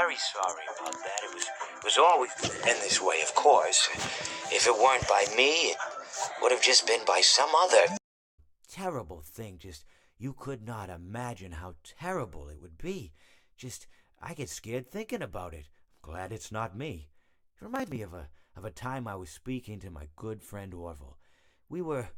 very sorry about that. It was always been this way, of course. If it weren't by me, it would have just been by some other terrible thing. Just, you could not imagine how terrible it would be. Just, I get scared thinking about it. I'm glad it's not me. It reminds me of a time I was speaking to my good friend Orville. We were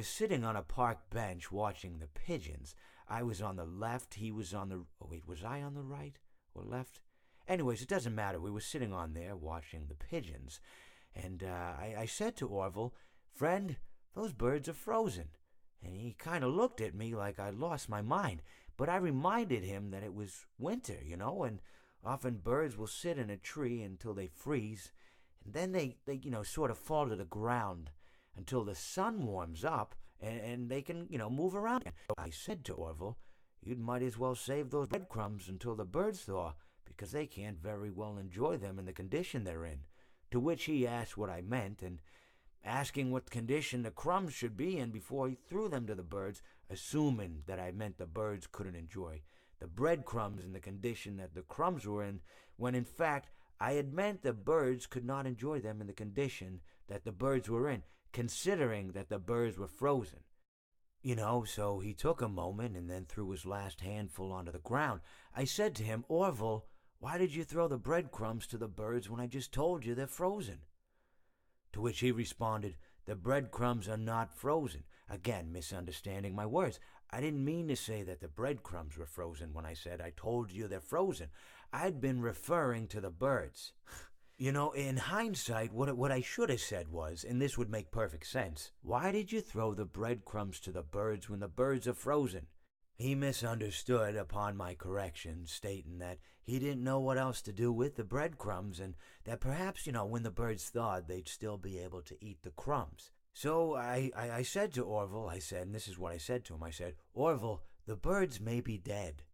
sitting on a park bench watching the pigeons. I was on the left, he was on the... Oh, wait, was I on the right or left? Anyways, it doesn't matter. We were sitting on there watching the pigeons. And I said to Orville, "Friend, those birds are frozen." And he kind of looked at me like I'd lost my mind. But I reminded him that it was winter, and often birds will sit in a tree until they freeze. And then they sort of fall to the ground until the sun warms up and they can, move around. So I said to Orville, "You might as well save those breadcrumbs until the birds thaw, because they can't very well enjoy them in the condition they're in." To which he asked what I meant, and asking what condition the crumbs should be in before he threw them to the birds, assuming that I meant the birds couldn't enjoy the breadcrumbs in the condition that the crumbs were in, when in fact I had meant the birds could not enjoy them in the condition that the birds were in, considering that the birds were frozen. So he took a moment and then threw his last handful onto the ground. I said to him, "Orville, why did you throw the breadcrumbs to the birds when I just told you they're frozen?" To which he responded, "The breadcrumbs are not frozen." Again, misunderstanding my words. I didn't mean to say that the breadcrumbs were frozen when I said I told you they're frozen. I'd been referring to the birds. In hindsight, what I should have said was, and this would make perfect sense, "Why did you throw the breadcrumbs to the birds when the birds are frozen?" He misunderstood upon my correction, stating that he didn't know what else to do with the breadcrumbs, and that perhaps, when the birds thawed, they'd still be able to eat the crumbs. So I said to Orville, and this is what I said to him, I said, "Orville, the birds may be dead,